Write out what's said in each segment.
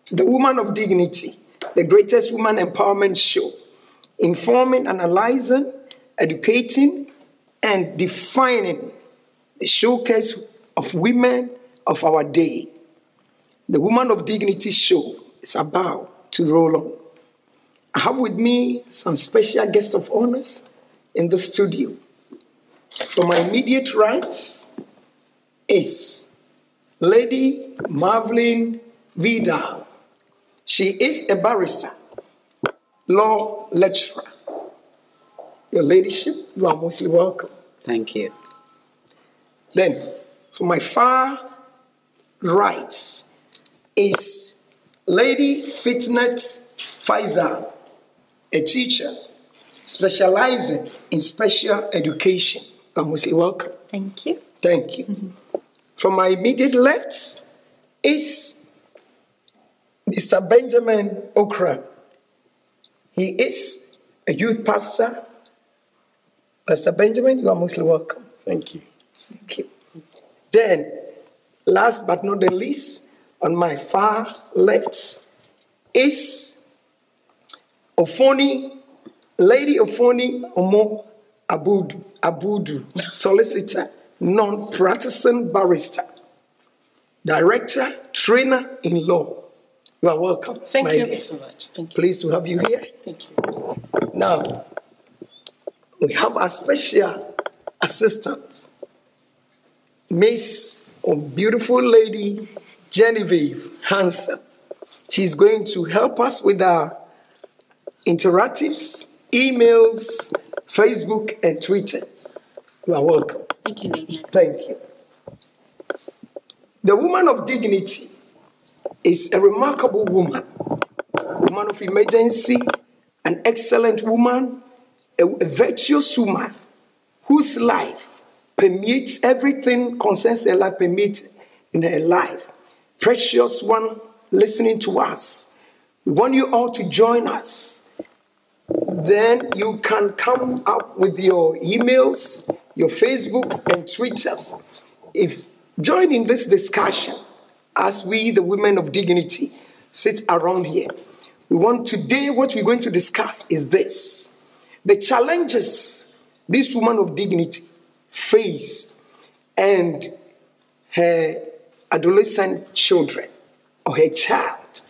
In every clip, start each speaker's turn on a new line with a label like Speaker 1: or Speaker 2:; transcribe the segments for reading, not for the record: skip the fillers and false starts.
Speaker 1: to the Woman of Dignity, the greatest woman empowerment show, informing, analyzing, educating, and defining the showcase of women of our day. The Woman of Dignity show is about to roll on. I have with me some special guests of honors in the studio. From my immediate right is Lady Marvelyn Vidal. She is a barrister, law lecturer. Your ladyship, you are mostly welcome.
Speaker 2: Thank you.
Speaker 1: Then, from my far right is Lady Fitnat Faisal, a teacher specializing in special education. You are mostly welcome.
Speaker 3: Thank you.
Speaker 1: Thank you. From my immediate left is Mr. Benjamin Okra. He is a youth pastor. Pastor Benjamin, you are mostly welcome.
Speaker 4: Thank you.
Speaker 1: Thank you. Then, last but not the least, on my far left is Lady Ofoni Omo Abudu, solicitor, non-practicing barrister, director, trainer in law. You are welcome.
Speaker 3: Thank you so much. Thank you.
Speaker 1: Pleased to have you here.
Speaker 3: Thank you.
Speaker 1: Now, we have a special assistant, Miss, beautiful lady, Genevieve Hansen. She's going to help us with our interactives, emails, Facebook, and Twitters. You are welcome.
Speaker 3: Thank you, Lady.
Speaker 1: Thank you. The Woman of Dignity is a remarkable woman of emergency, an excellent woman, a virtuous woman whose life permeates everything concerns her life, permeates in her life. Precious one listening to us. We want you all to join us. Then you can come up with your emails, your Facebook and Twitters. If join in this discussion as we, the Women of Dignity, sit around here. Today, what we're going to discuss is this. The challenges this Woman of Dignity face and her adolescent children or her child.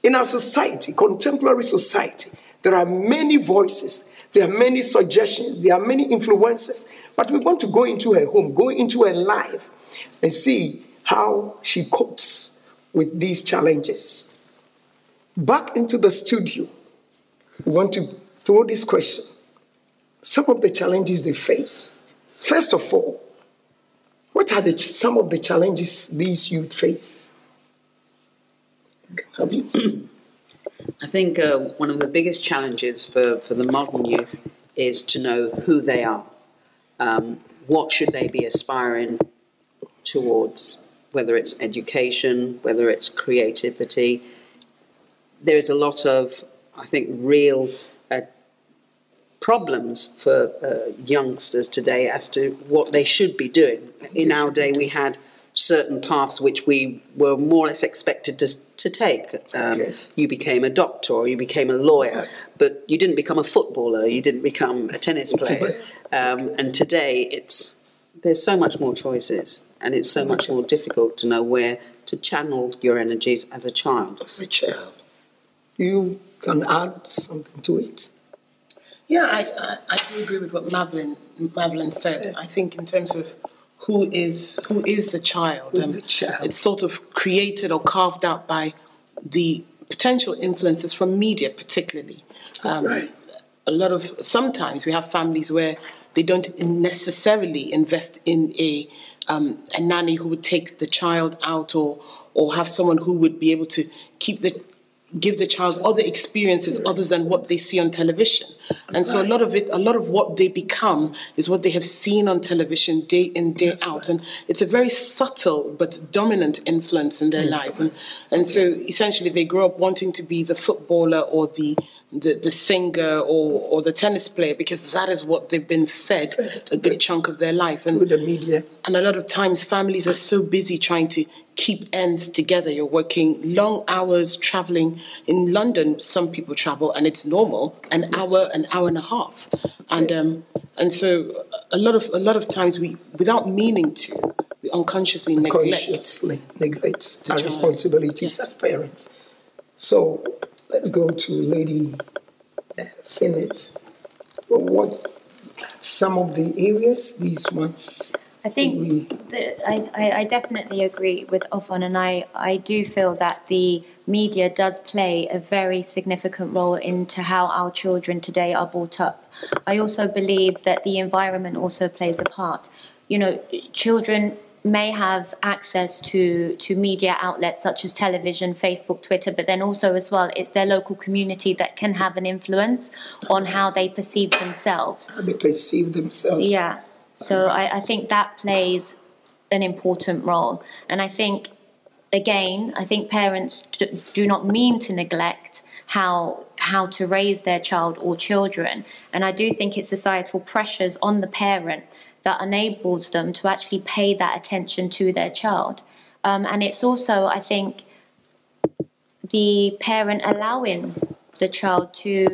Speaker 1: In our society, contemporary society, there are many voices, there are many suggestions, there are many influences, but we want to go into her home, go into her life and see how she copes with these challenges. Back into the studio, we want to throw this question. Some of the challenges they face. First of all, what are some of the challenges these youth face? Have you?
Speaker 2: I think one of the biggest challenges for the modern youth is to know who they are. What should they be aspiring towards, whether it's education, whether it's creativity. There's a lot of, I think, real problems for youngsters today as to what they should be doing. In our day, we had certain paths which we were more or less expected to take. You became a doctor or you became a lawyer, but you didn't become a footballer, you didn't become a tennis player. And today, there's so much more choices, and it's so much more difficult to know where to channel your energies as a child.
Speaker 1: As a child. You can add something to it.
Speaker 3: Yeah, I do agree with what Marvelyn said. I think in terms of who is the child, it's sort of created or carved out by the potential influences from media, particularly. Sometimes we have families where they don't necessarily invest in a nanny who would take the child out or have someone who would be able to give the child other experiences other than what they see on television. And so a lot of what they become is what they have seen on television day in, day out. And it's a very subtle but dominant influence in their lives. And so essentially they grow up wanting to be the footballer or the the singer or the tennis player, because that is what they've been fed a good chunk of their life. And
Speaker 1: through the media.
Speaker 3: And a lot of times families are so busy trying to keep ends together. You're working long hours, traveling. In London, some people travel, and it's normal, an hour and a half. And so a lot of times we, without meaning to, we unconsciously neglect
Speaker 1: our responsibilities as parents. So let's go to Lady Finette. What some of the areas these months?
Speaker 4: I think I definitely agree with Ofon, and I do feel that the media does play a very significant role into how our children today are brought up. I also believe that the environment also plays a part. You know, children may have access to media outlets such as television, Facebook, Twitter, but then also as well, it's their local community that can have an influence on how they perceive themselves.
Speaker 1: How they perceive themselves.
Speaker 4: Yeah. So I think that plays an important role. And I think, again, parents do not mean to neglect how to raise their child or children. And I do think it's societal pressures on the parent that enables them to actually pay that attention to their child. And it's also, I think, the parent allowing the child to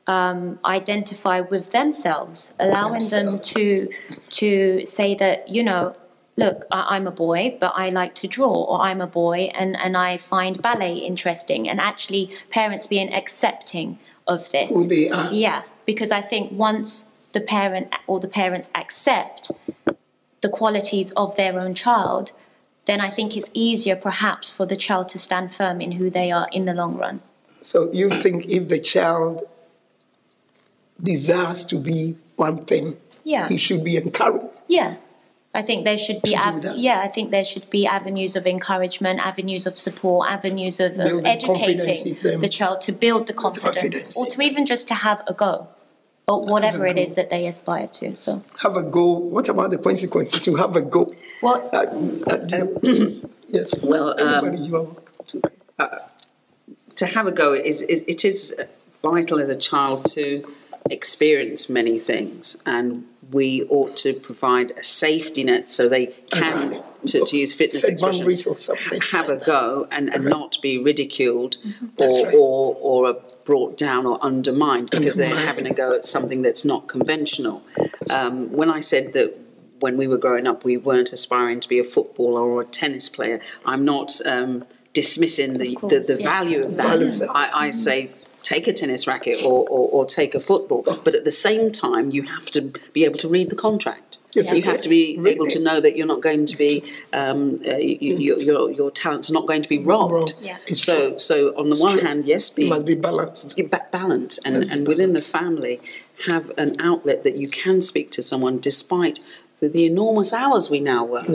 Speaker 4: identify with themselves, allowing them to say that, you know, look, I'm a boy, but I like to draw, or I'm a boy and I find ballet interesting, and actually parents being accepting of this.
Speaker 1: Who they are.
Speaker 4: Yeah, because I think once the parent or the parents accept the qualities of their own child, then I think it's easier perhaps for the child to stand firm in who they are in the long run.
Speaker 1: So you think if the child desires to be one thing, he should be encouraged?
Speaker 4: Yeah. I think there should be
Speaker 1: I
Speaker 4: think there should be avenues of encouragement, avenues of support, avenues of educating the child to build the confidence, or to even just to have a go, or whatever it is that they aspire to. So
Speaker 1: have a go. What about the consequences to have a go?
Speaker 4: Well,
Speaker 1: yes.
Speaker 2: Well,
Speaker 5: to have a go it is vital as a child to experience many things, and we ought to provide a safety net so they can, to use fitness expression, have a go and not be ridiculed or brought down or undermined because they're having a go at something that's not conventional. When I said that when we were growing up we weren't aspiring to be a footballer or a tennis player, I'm not dismissing the value of that. I say take a tennis racket or take a football, but at the same time you have to be able to read the contract. Yes, you have to be able to know that you're not going to be your talents are not going to be robbed.
Speaker 4: Yeah.
Speaker 5: So on the one hand, yes,
Speaker 1: it must be balanced.
Speaker 5: Balance and within the family have an outlet that you can speak to someone despite the enormous hours we now work.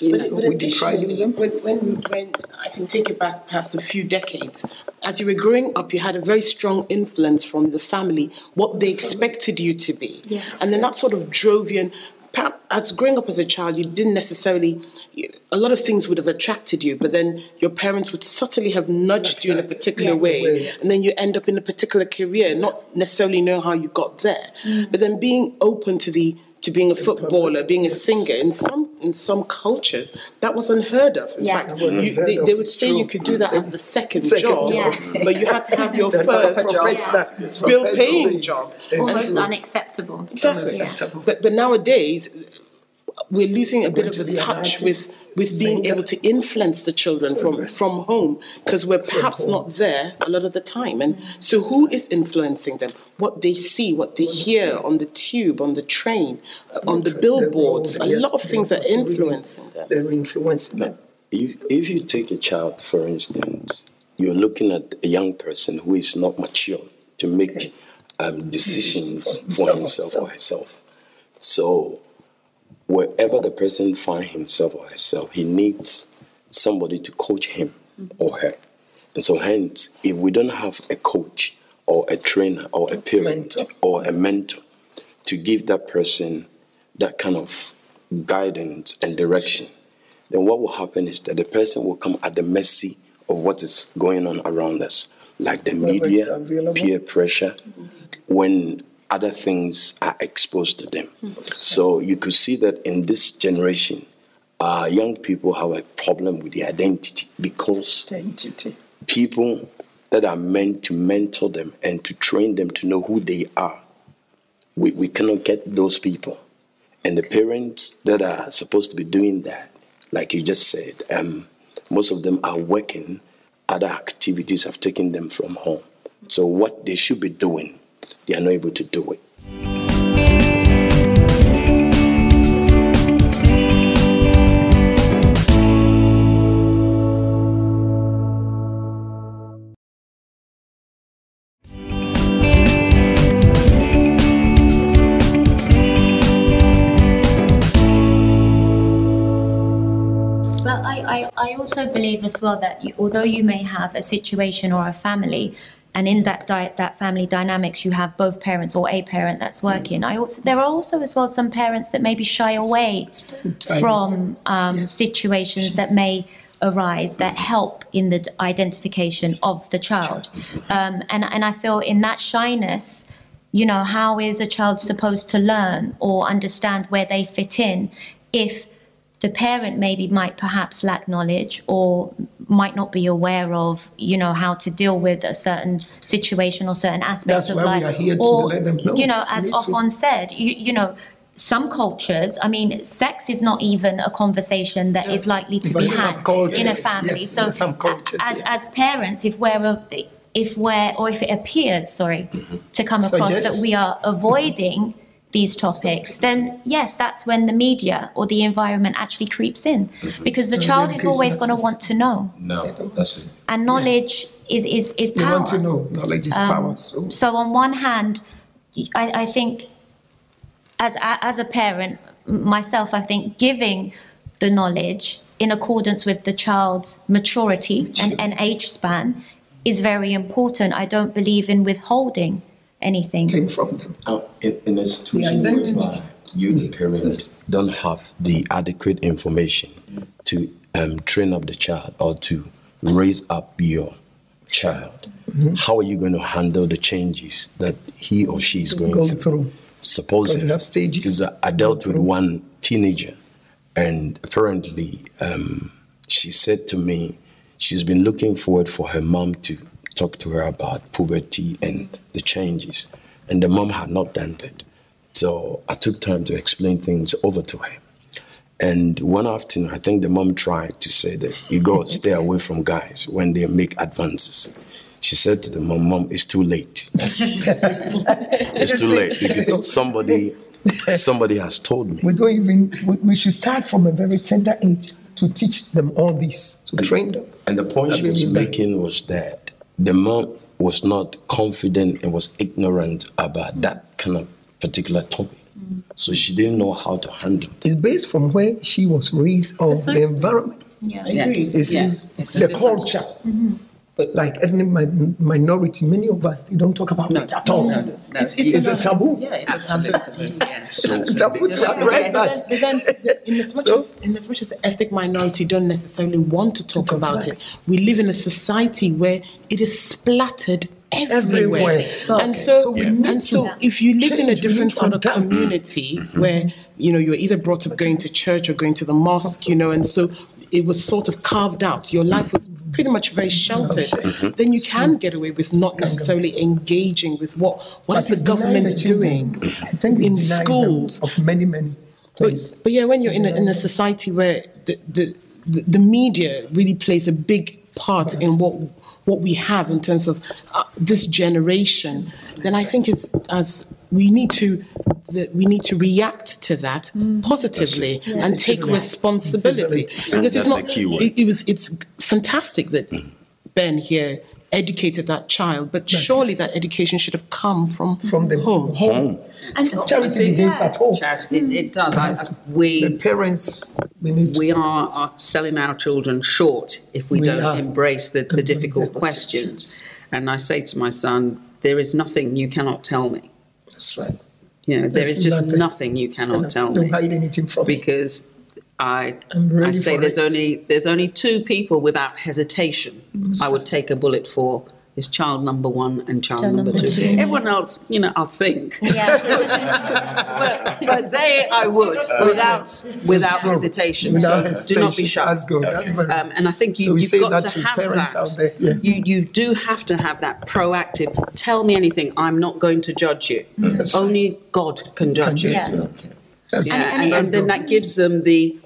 Speaker 3: But depriving them? When I can take it back perhaps a few decades, as you were growing up, you had a very strong influence from the family, what they expected you to be.
Speaker 4: Yes.
Speaker 3: And then that sort of drove you. And perhaps as growing up as a child, you didn't necessarily, a lot of things would have attracted you, but then your parents would subtly have nudged you in a particular way, and then you end up in a particular career, not necessarily know how you got there. But then being open to being a footballer, being a singer, in some cultures, that was unheard of. In fact, they would say you could do that as the second job, but you had to have your first bill-paying job.
Speaker 4: Almost unacceptable.
Speaker 3: Exactly. But nowadays, we're losing a bit of a touch with being able to influence the children from home, because we're perhaps not there a lot of the time. And so who is influencing them? What they see, what they hear on the tube, on the train, on the billboards, a lot of things are influencing them.
Speaker 1: They're influencing them.
Speaker 6: If you take a child, for instance, you're looking at a young person who is not mature to make decisions for himself or herself. So wherever the person finds himself or herself, he needs somebody to coach him or her. And so hence, if we don't have a coach or a trainer or a parent or a mentor to give that person that kind of guidance and direction, then what will happen is that the person will come at the mercy of what is going on around us. like the media, peer pressure, when other things are exposed to them. So you could see that in this generation, young people have a problem with the identity because people that are meant to mentor them and to train them to know who they are, we cannot get those people. And the parents that are supposed to be doing that, like you just said, most of them are working. Other activities have taken them from home. So what they should be doing, they are not able to do it.
Speaker 4: But I also believe as well that although you may have a situation or a family, and in that family dynamics you have both parents or a parent that's working, there are also as well some parents that maybe shy away from situations that may arise that help in the identification of the child. And I feel in that shyness, how is a child supposed to learn or understand where they fit in if the parent might perhaps lack knowledge or might not be aware of, how to deal with a certain situation or certain aspects of life.
Speaker 1: That's why we are here to let them know.
Speaker 4: As Ofon said, some cultures, sex is not even a conversation that is likely to be had in a family.
Speaker 1: Yes,
Speaker 4: so
Speaker 1: some cultures,
Speaker 4: as parents, if it appears, to come across that we are avoiding these topics, then yes, that's when the media or the environment actually creeps in, because the child is always going to want to know.
Speaker 6: No, that's it.
Speaker 4: And knowledge is power.
Speaker 1: They want to know. Knowledge is power.
Speaker 4: So on one hand, I think as a parent myself, I think giving the knowledge in accordance with the child's maturity and age span is very important. I don't believe in withholding anything.
Speaker 1: Came from them.
Speaker 6: In a situation where you, the parent, don't have the adequate information to train up the child or to raise up your child, how are you going to handle the changes that he or she is going through? Suppose he's an adult with one teenager, and apparently she said to me she's been looking forward for her mom to talk to her about puberty and the changes, and the mom had not done that. So I took time to explain things over to her. And one afternoon, I think the mom tried to say that you go stay away from guys when they make advances. She said to the mom, it's too late. It's too late because somebody has told me.
Speaker 1: We should start from a very tender age to teach them all this, to train them.
Speaker 6: And the point she was making was that the mom was not confident and was ignorant about that kind of particular topic. So she didn't know how to handle it.
Speaker 1: It's based from where she was raised or the environment.
Speaker 3: Yeah, I agree.
Speaker 1: The culture. But like ethnic minority, many of us, they don't talk about it at all. No. It's a taboo.
Speaker 3: Yeah, it's a taboo.
Speaker 6: So
Speaker 1: taboo to address that.
Speaker 3: But then in as much as the ethnic minority don't necessarily want to talk about it, we live in a society where it is splattered everywhere. And so if you lived in a different sort of community where, you're either brought up going to church or going to the mosque, and so it was sort of carved out, your life was pretty much very sheltered, then you can get away with not necessarily engaging with what is the government doing in schools.
Speaker 1: Of many things.
Speaker 3: But yeah, when you're in a society where the media really plays a big part in what we have in terms of this generation, then I think we need to react to that positively and take responsibility. Because it's not. It's fantastic that Ben here educated that child, but surely that education should have come from the home.
Speaker 1: And charity begins at home.
Speaker 5: It does.
Speaker 1: The parents.
Speaker 5: We are selling our children short if we don't embrace the difficult questions. And I say to my son, there is nothing you cannot tell me.
Speaker 1: That's right.
Speaker 5: There is just nothing you cannot tell me.
Speaker 1: Don't hide anything from me.
Speaker 5: Because I say there's only two people without hesitation I would take a bullet for, is child number 1 and child number 2. Everyone else, I'll think.
Speaker 4: Yeah.
Speaker 5: but they, I would, without hesitation. Do not be shy.
Speaker 1: That's good. That's very
Speaker 5: and I think you've got to have
Speaker 1: parents
Speaker 5: that.
Speaker 1: Out there. Yeah.
Speaker 5: You do have to have that proactive, tell me anything, I'm not going to judge you. Only God can judge you.
Speaker 4: Yeah.
Speaker 5: And then that gives them the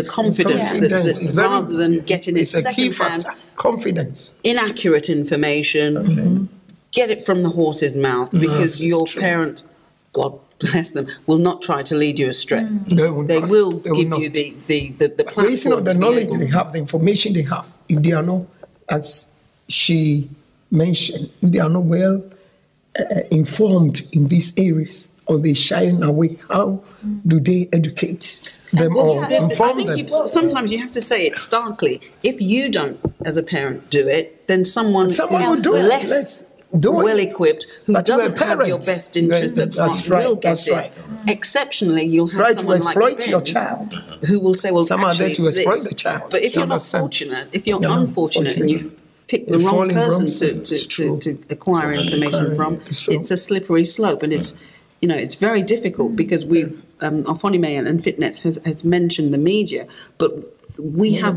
Speaker 5: confidence that rather than getting it second-hand,
Speaker 1: confidence,
Speaker 5: inaccurate information, get it from the horse's mouth, because your parents, God bless them, will not try to lead you astray. They will give you the platform.
Speaker 1: Based on the knowledge they have, the information they have, if they are not, as she mentioned, if they are not well informed in these areas, or they shying away, how do they educate them or inform them?
Speaker 5: Sometimes you have to say it starkly. If you don't, as a parent, do it, then someone
Speaker 1: will do
Speaker 5: less well-equipped, who doesn't have your best interest at heart, will get it. Exceptionally, you'll have someone like
Speaker 1: exploit your child,
Speaker 5: who will say, well,
Speaker 1: some are there to exploit the child.
Speaker 5: But if you're not fortunate, if you're unfortunate and you pick the wrong person to acquire information from, it's a slippery slope, and it's very difficult, because Ofonime and Fitnet has mentioned the media, but we have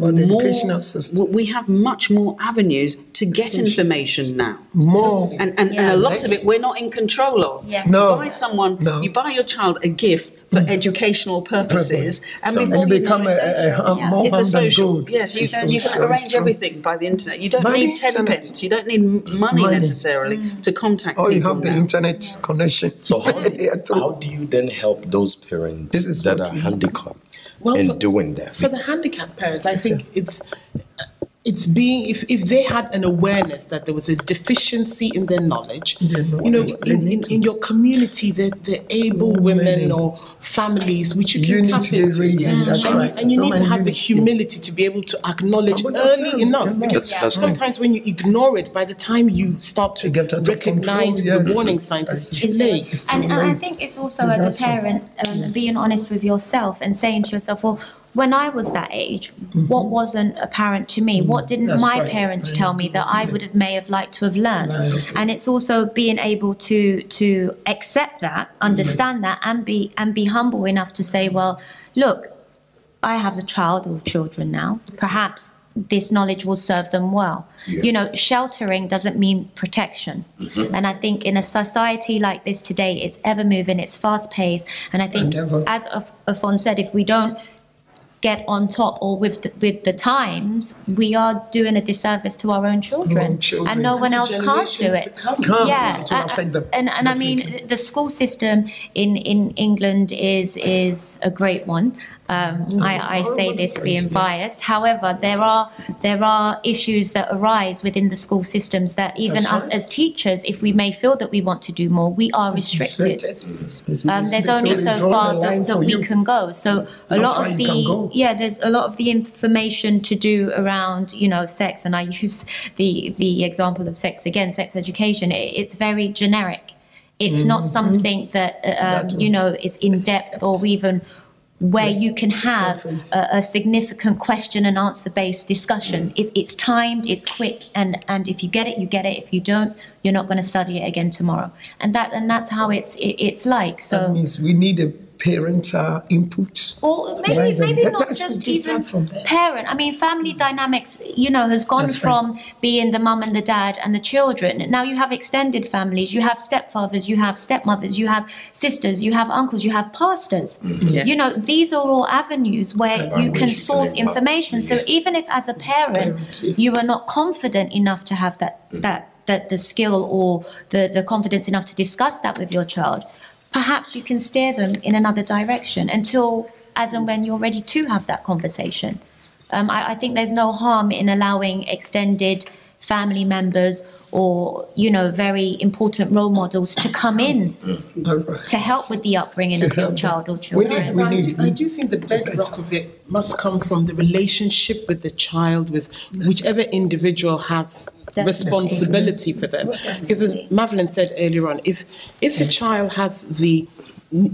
Speaker 5: much more avenues to get information now.
Speaker 1: More.
Speaker 5: And a lot of it we're not in control of.
Speaker 4: Yeah.
Speaker 5: You buy your child a gift for educational purposes, and before
Speaker 1: you become more
Speaker 5: it's a social.
Speaker 1: good.
Speaker 5: Yes, you can arrange everything by the internet. You don't need 10 pence. You don't need money necessarily to contact people.
Speaker 1: You have the internet connection.
Speaker 6: So how do you then help those parents that are handicapped in doing that?
Speaker 3: For the handicapped parents, I think it's being, if they had an awareness that there was a deficiency in their knowledge, in your community, the able women or families which you can tap into, and you need to have the humility to be able to acknowledge early enough, because sometimes when you ignore it, by the time you start to recognize the warning signs, it's too late.
Speaker 4: And I think it's also, as a parent, being honest with yourself and saying to yourself, well, when I was that age, what wasn't apparent to me? What didn't my parents tell me that I may have liked to have learned? And it's also being able to accept that, understand that, and be humble enough to say, well, look, I have a child or children now. Perhaps this knowledge will serve them well. Sheltering doesn't mean protection. And I think in a society like this today, it's ever moving, it's fast paced. And I think, as Afon said, if we don't get on top or with the times, we are doing a disservice to our own children. And no one else can't do it. And I mean, the school system in England is a great one. I say this being biased. However, there are issues that arise within the school systems that even us as teachers, if we may feel that we want to do more, we are restricted. There's only so far that we can go. So there's a lot of the information to do around sex, and I use the example of sex education. It's very generic. It's not something that is in depth or even where you can have a significant question and answer based discussion. It's timed, it's quick, and if you get it, you get it. If you don't, you're not going to study it again tomorrow. And that's how it's like. So
Speaker 1: that means we need a parental input.
Speaker 4: Or maybe not just even parent. I mean, family dynamics, has gone from being the mum and the dad and the children. Now you have extended families. You have stepfathers, you have stepmothers, you have sisters, you have uncles, you have pastors. These are all avenues where you can source information. So even if as a parent you are not confident enough to have that the skill or the confidence enough to discuss that with your child, perhaps you can steer them in another direction until, as and when you're ready to have that conversation. I think there's no harm in allowing extended family members or, very important role models to come in to help with the upbringing of your child or children.
Speaker 3: I do think the bedrock of it must come from the relationship with the child, with whichever individual has responsibility for them. Because as Madeline said earlier on, if the child has the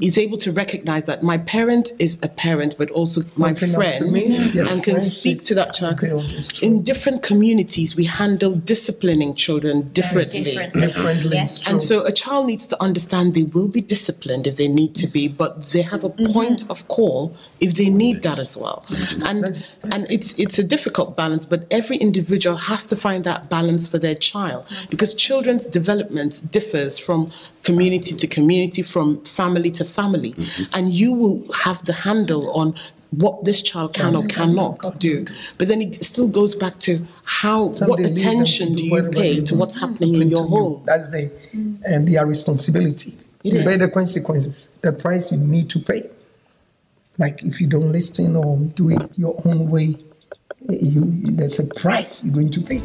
Speaker 3: is able to recognize that my parent is a parent, but also my friend, and can speak to that child. Because in different communities, we handle disciplining children differently.
Speaker 4: Yes.
Speaker 3: And so a child needs to understand they will be disciplined if they need to be, but they have a point of call if they need that as well. And it's a difficult balance, but every individual has to find that balance for their child, because children's development differs from community to community, from family to family, and you will have the handle on what this child can or cannot do. But then it still goes back to what attention do you pay to what's happening in your home.
Speaker 1: That's their responsibility. You bear the consequences, the price you need to pay. Like if you don't listen or do it your own way, there's a price you're going to pay.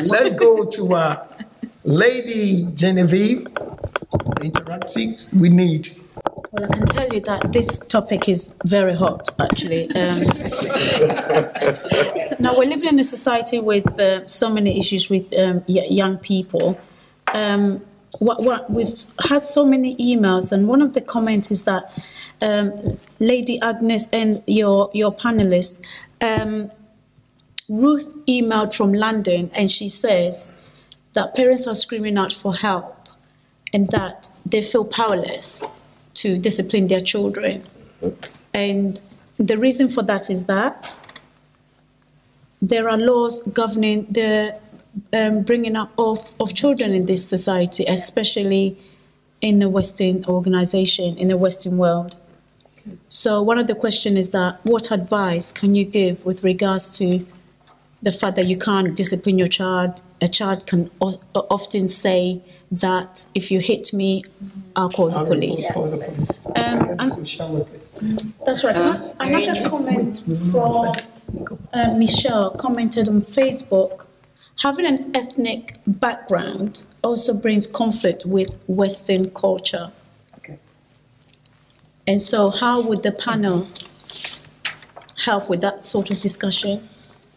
Speaker 1: Let's go to Lady Genevieve. Interactives we need.
Speaker 7: Well, I can tell you that this topic is very hot, actually. Now, we're living in a society with so many issues with young people. We've had so many emails, and one of the comments is that Lady Agnes and your panelists, Ruth emailed from London, and she says that parents are screaming out for help and that they feel powerless to discipline their children. And the reason for that is that there are laws governing the bringing up of children in this society, especially in the Western organization, in the Western world. So one of the questions is that what advice can you give with regards to the fact that you can't discipline your child? A child can often say that if you hit me, I'll call the police. That's right. Another comment from Michelle commented on Facebook. Having an ethnic background also brings conflict with Western culture. Okay. And so how would the panel help with that sort of discussion?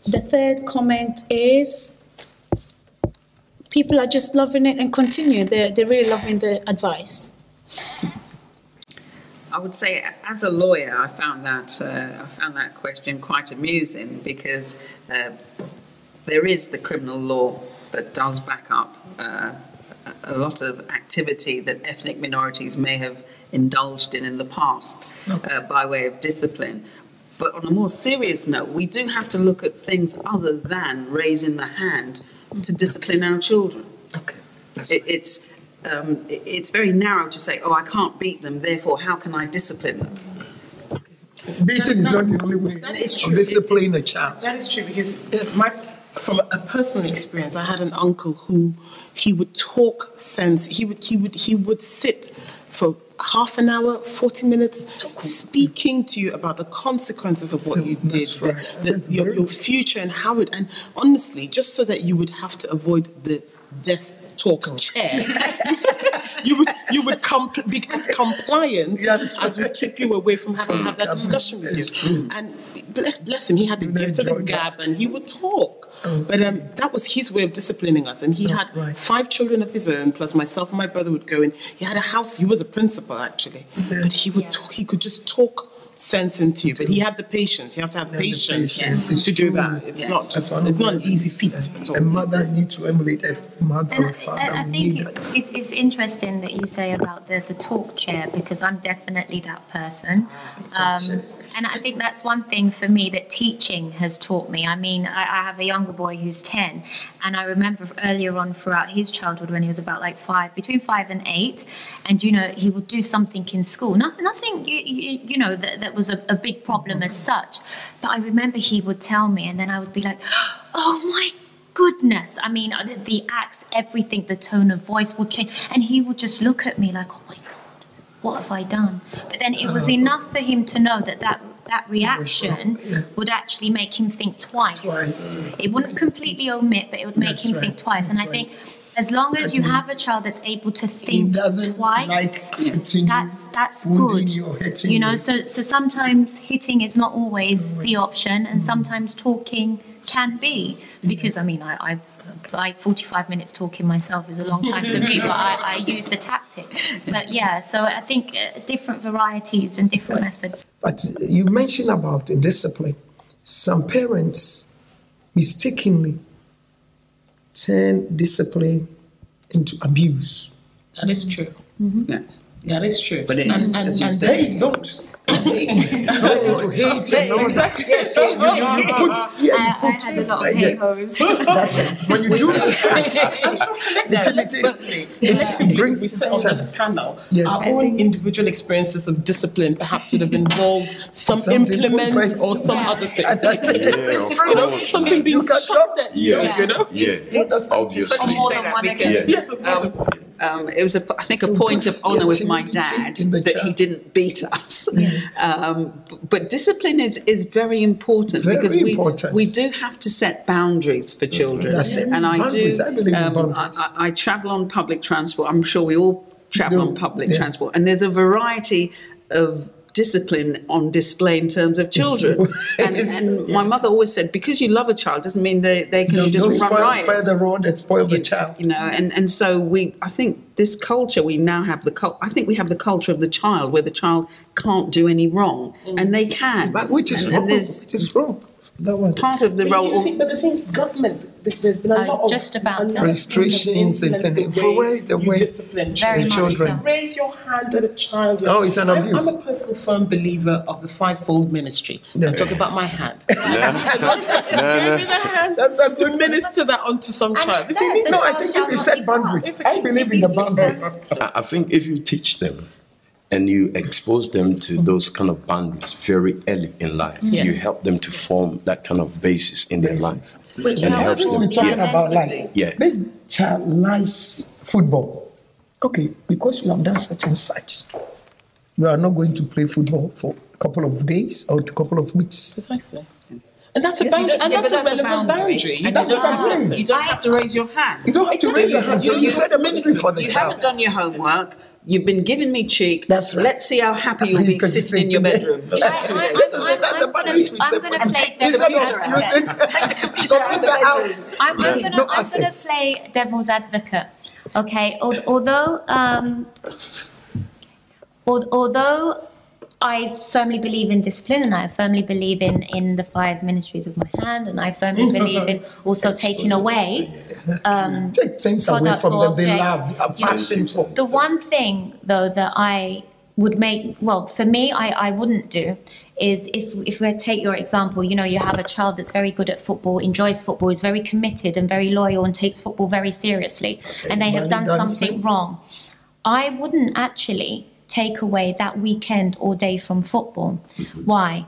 Speaker 7: The third comment is people are just loving it and continue. They're really loving the advice.
Speaker 5: I would say, as a lawyer, I found that question quite amusing, because there is the criminal law that does back up a lot of activity that ethnic minorities may have indulged in the past by way of discipline. But on a more serious note, we do have to look at things other than raising the hand to discipline our children.
Speaker 1: Okay.
Speaker 5: It's very narrow to say, I can't beat them, therefore how can I discipline them?
Speaker 1: Beating is not the only way to discipline a child.
Speaker 3: That is true, because from a personal experience, I had an uncle who he would talk sense. He would sit for half an hour, 40 minutes, speaking to you about the consequences of what you did, your future, and how it. And honestly, just so that you would have to avoid the death talk chair, you would be as compliant as would keep you away from having to have that discussion with you.
Speaker 1: True.
Speaker 3: And bless him, he had the gift of the gab, and he would talk. But that was his way of disciplining us. And he had 5 children of his own, plus myself and my brother would go in. He had a house. He was a principal, actually. But he could just talk sense into you. But he had the patience. You have to have patience to do that. It's not an easy feat at all.
Speaker 1: A mother needs to emulate a mother or father.
Speaker 4: I think it's interesting that you say about the talk chair, because I'm definitely that person. And I think that's one thing for me that teaching has taught me. I mean, I have a younger boy who's 10, and I remember earlier on throughout his childhood when he was about like 5, between 5 and 8, and he would do something in school. Nothing that was a big problem as such. But I remember he would tell me, and then I would be like, oh my goodness. I mean, the acts, everything, the tone of voice would change, and he would just look at me like, oh my God, what have I done? But then it was enough for him to know that that reaction would actually make him think twice. It wouldn't completely omit, but it would make him think twice. And I think as long as you have a child that's able to think twice, that's good. You know, so sometimes hitting is not always the option, and sometimes talking can be. Because, I mean, I 45 minutes talking myself is a long time for me, but I use the tactic. But yeah, so I think different varieties and different methods.
Speaker 1: But you mentioned about discipline. Some parents mistakenly turn discipline into abuse.
Speaker 3: That is true.
Speaker 5: Yes.
Speaker 3: That is true.
Speaker 5: But it is, as you
Speaker 1: They don't. Into hate and all that.
Speaker 3: Yes,
Speaker 1: You put
Speaker 4: I had a lot of hey-hos.
Speaker 1: That's it. When you do
Speaker 3: I'm sure collectively, we sit on this panel.
Speaker 1: Yes.
Speaker 3: Our own individual experiences of discipline perhaps would have involved some implements or some other thing. You know, something being chucked at you. You know,
Speaker 6: Obviously.
Speaker 5: More than one occasion.
Speaker 3: Yes,
Speaker 5: it was, I think, a point of honour with my dad that he didn't beat us. But discipline is very important because we do have to set boundaries for children. And I do. I travel on public transport. I'm sure we all travel on public transport, and there's a variety of discipline on display in terms of children. And my mother always said, because you love a child doesn't mean they can just run riot.
Speaker 1: Don't spoil the road and spoil the child.
Speaker 5: You know, and so I think this culture, we now have I think we have the culture of the child where the child can't do any wrong, and they can.
Speaker 1: But which is wrong. It is wrong.
Speaker 5: Part of the role.
Speaker 3: But the thing is, government, there's been a lot of
Speaker 4: just about
Speaker 1: restrictions and where is the way
Speaker 3: discipline
Speaker 4: very
Speaker 1: children.
Speaker 4: so.
Speaker 3: Raise your hand at a child.
Speaker 1: Oh, it's an abuse.
Speaker 3: I'm a personal firm believer of the fivefold ministry. I'm talking about my hand. Give me the hand. That's up to minister that onto some child.
Speaker 1: I think if you set boundaries, I believe in the boundaries.
Speaker 6: I think if you teach them and you expose them to those kind of boundaries very early in life, you help them to form that kind of basis in their life.
Speaker 4: Which
Speaker 6: and helps them.
Speaker 1: We're talking about this child likes football. Okay, because we have done such and such, we are not going to play football for a couple of days or a couple of weeks.
Speaker 3: Precisely. And that's a boundary, and that's a relevant boundary.
Speaker 5: You don't have to raise your hand.
Speaker 1: You don't have to raise your hand. You set a boundary for the
Speaker 5: You
Speaker 1: child.
Speaker 5: haven't done your homework. You've been giving me cheek.
Speaker 1: That's right.
Speaker 5: Let's see how happy you'll be sitting in your bedroom.
Speaker 1: That's the boundary we set for the child.
Speaker 4: I'm going to play devil's advocate. Okay, although I firmly believe in discipline, and I firmly believe in the five ministries of my hand, and I firmly believe in also taking away
Speaker 1: take things away from them. They love, they have passion for.
Speaker 4: The one thing, though, that I would make, well, for me, I wouldn't do, is if we take your example, you know, you have a child that's very good at football, enjoys football, is very committed and very loyal and takes football very seriously, and they have done something wrong. I wouldn't actually take away that weekend or day from football. Why?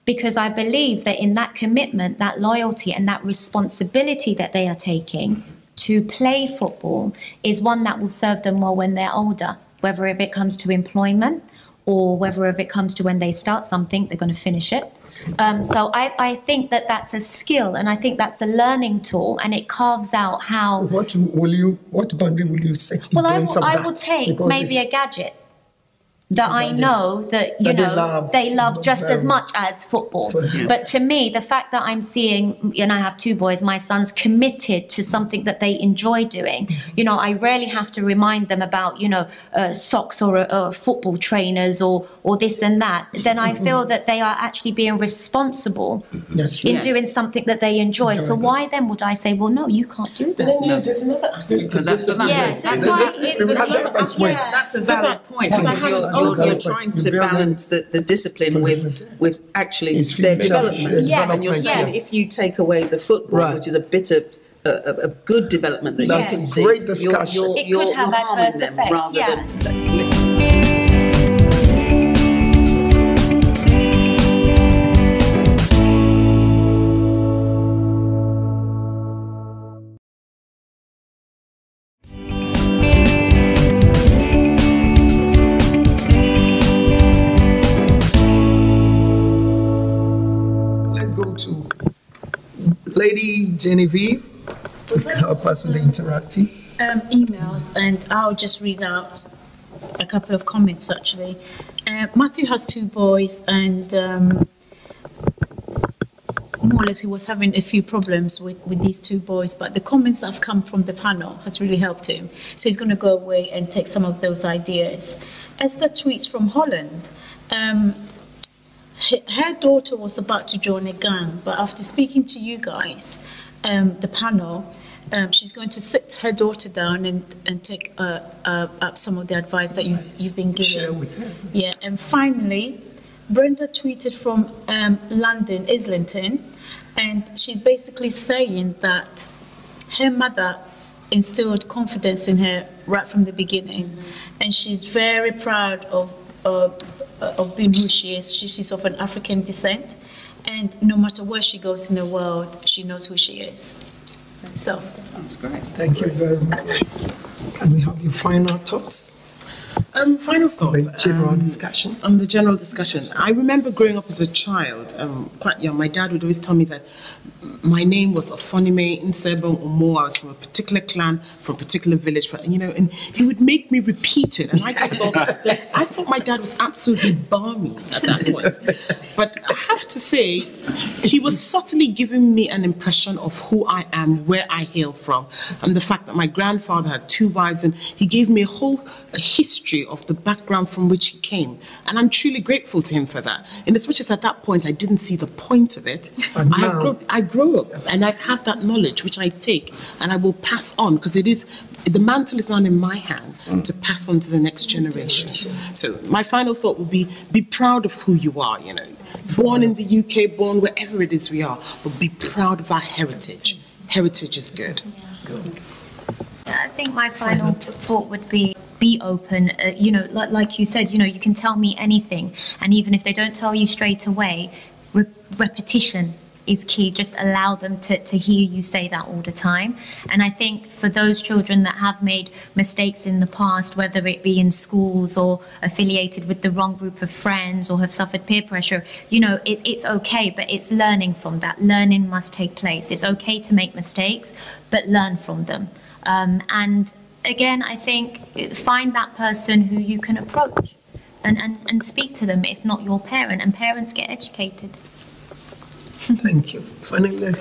Speaker 4: Because I believe that in that commitment, that loyalty and that responsibility that they are taking to play football is one that will serve them well when they're older, whether if it comes to employment or whether if it comes to when they start something, they're going to finish it. So I think that that's a skill, and I think that's a learning tool, and it carves out how...
Speaker 1: What boundary will you set in place of that?
Speaker 4: I would take maybe a gadget that I know that, you know, they love just as much as football. But to me, the fact that I'm seeing, and I have two boys, my son's committed to something that they enjoy doing. You know, I rarely have to remind them about, you know, socks or football trainers or this and that. Then I feel that they are actually being responsible in doing something that they enjoy. So why then would I say, well, no, you can't do that?
Speaker 3: But then, you know, there's another aspect.
Speaker 5: That's a valid point, because you're trying to balance the discipline with actually their development. And you're saying if you take away the football, which is a bit of a good development that you can see,
Speaker 1: great discussion.
Speaker 4: It could have adverse effects,
Speaker 5: than
Speaker 1: to Lady Genevieve to help us with the interactive
Speaker 7: emails, and I'll just read out a couple of comments actually. Matthew has 2 boys, and more or less he was having a few problems with these 2 boys, but the comments that have come from the panel has really helped him. So he's going to go away and take some of those ideas. Esther tweets from Holland. Her daughter was about to join a gang, but after speaking to you guys, the panel, she's going to sit her daughter down and take up some of the advice that you've been giving.
Speaker 1: Share with her.
Speaker 7: Yeah, and finally, Brenda tweeted from London, Islington, and she's basically saying that her mother instilled confidence in her right from the beginning, and she's very proud of being who she is. She's of an African descent, and no matter where she goes in the world, she knows who she is. So
Speaker 5: That's great.
Speaker 1: Thank you very much. Can we have your final thoughts?
Speaker 3: Final thoughts.
Speaker 1: The general discussion.
Speaker 3: On the general discussion. I remember growing up as a child, quite young, my dad would always tell me that my name was Ofonime Nsebo Omo. I was from a particular clan, from a particular village, but, and he would make me repeat it. And I just thought my dad was absolutely balmy at that point. But I have to say, he was subtly giving me an impression of who I am, where I hail from, and the fact that my grandfather had 2 wives, and he gave me a history of the background from which he came, and I'm truly grateful to him for that. In as much as at that point I didn't see the point of it, I grow up and I've had that knowledge which I take and I will pass on, because the mantle is now in my hand to pass on to the next generation. So my final thought would be proud of who you are. Born in the UK, born wherever it is we are, but be proud of our heritage. Heritage is good.
Speaker 4: I think my final thought would be open. Like you said, you can tell me anything, and even if they don't tell you straight away, repetition is key. Just allow them to hear you say that all the time. And I think for those children that have made mistakes in the past, whether it be in schools or affiliated with the wrong group of friends or have suffered peer pressure, it's okay, but it's learning from that. Learning must take place. It's okay to make mistakes, but learn from them. And again, I think find that person who you can approach and speak to them, if not your parent, and parents get educated.
Speaker 1: Thank you. Finally,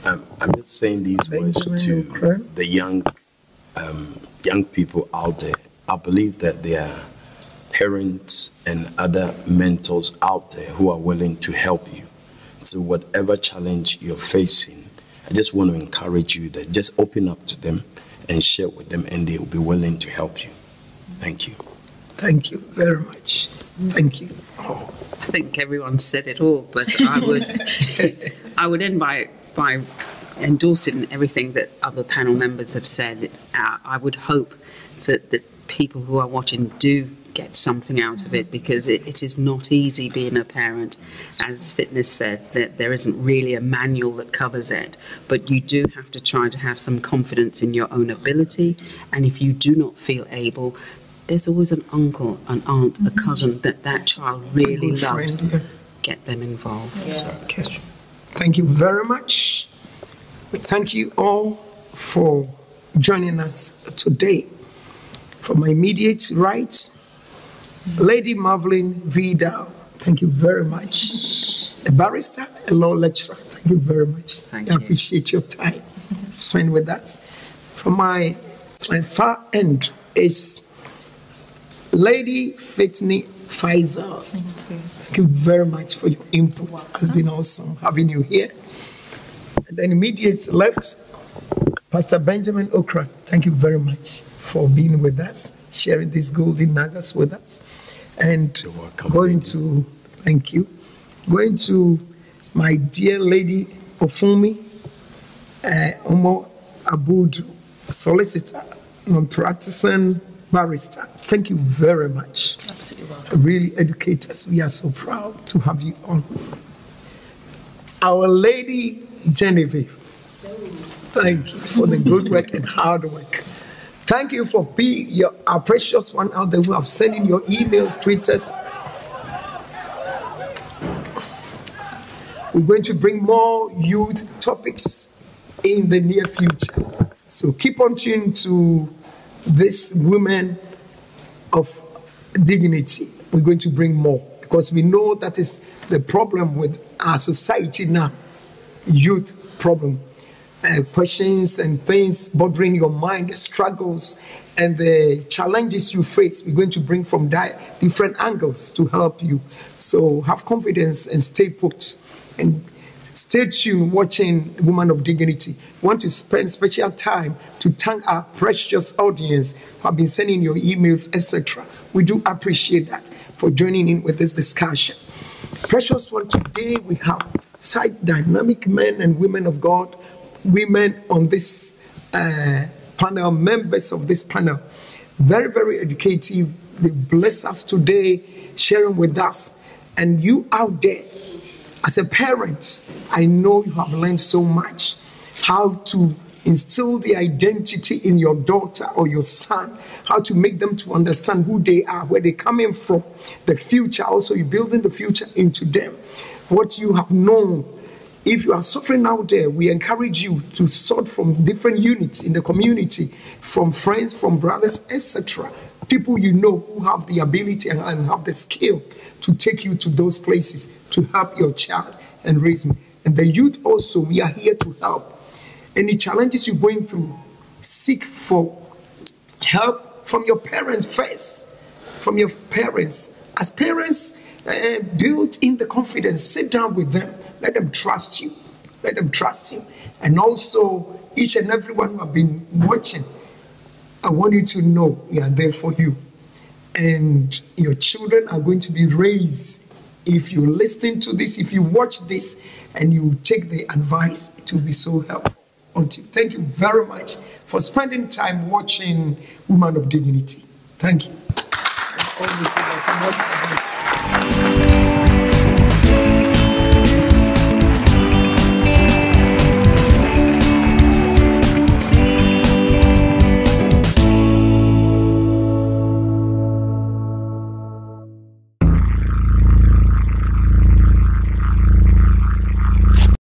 Speaker 6: I'm just saying these words to the young people out there. I believe that there are parents and other mentors out there who are willing to help you. So whatever challenge you're facing, I just want to encourage you that just open up to them and share with them, and they will be willing to help you. Thank you.
Speaker 1: Thank you very much. Thank you.
Speaker 5: I think everyone said it all, but I would end by endorsing everything that other panel members have said. I would hope that people who are watching do get something out of it, because it is not easy being a parent. As Fitness said, that there isn't really a manual that covers it, but you do have to try to have some confidence in your own ability, and if you do not feel able, there's always an uncle, an aunt, a cousin that child really loves. Get them involved.
Speaker 1: Yeah. Okay. Thank you very much. We thank you all for joining us today. For my immediate right, Lady Marvelyn Vidal, thank you very much. A barrister, a law lecturer, thank you very much.
Speaker 5: Thank you.
Speaker 1: I appreciate your time spent with us. From my far end is Lady Fitney Faisal. Thank you very much for your input. It's been awesome having you here. And then immediate left, Pastor Benjamin Okra. Thank you very much for being with us, sharing these golden nuggets with us. And going to my dear Lady Ofumi Omo Abudu, solicitor, non-practicing barrister. Thank you very much.
Speaker 3: Absolutely welcome.
Speaker 1: Really educate us. We are so proud to have you on. Our Lady Genevieve, thank you for the good work and hard work. Thank you for being our precious one out there who have sent in your emails, Twitters. We're going to bring more youth topics in the near future. So keep on tuned to this Women of Dignity. We're going to bring more because we know that is the problem with our society now, youth problem. Questions and things bothering your mind, the struggles and the challenges you face, we're going to bring from different angles to help you. So have confidence and stay put. And stay tuned watching Woman of Dignity. We want to spend special time to thank our precious audience who have been sending your emails, etc. We do appreciate that for joining in with this discussion. Precious one, today we have such dynamic men and women of God, women on this panel, members of this panel. Very, very educative. They bless us today, sharing with us. And you out there, as a parent, I know you have learned so much how to instill the identity in your daughter or your son, how to make them to understand who they are, where they're coming from, the future. Also, you're building the future into them. What you have known. If you are suffering out there, we encourage you to sort from different units in the community, from friends, from brothers, etc. People you know who have the ability and have the skill to take you to those places to help your child and raise me. And the youth also, we are here to help. Any challenges you're going through, seek for help from your parents first. From your parents. As parents, build in the confidence, sit down with them. Let them trust you. Let them trust you. And also, each and everyone who have been watching, I want you to know we are there for you. And your children are going to be raised. If you listen to this, if you watch this, and you take the advice, it will be so helpful unto you. Thank you very much for spending time watching Woman of Dignity. Thank you.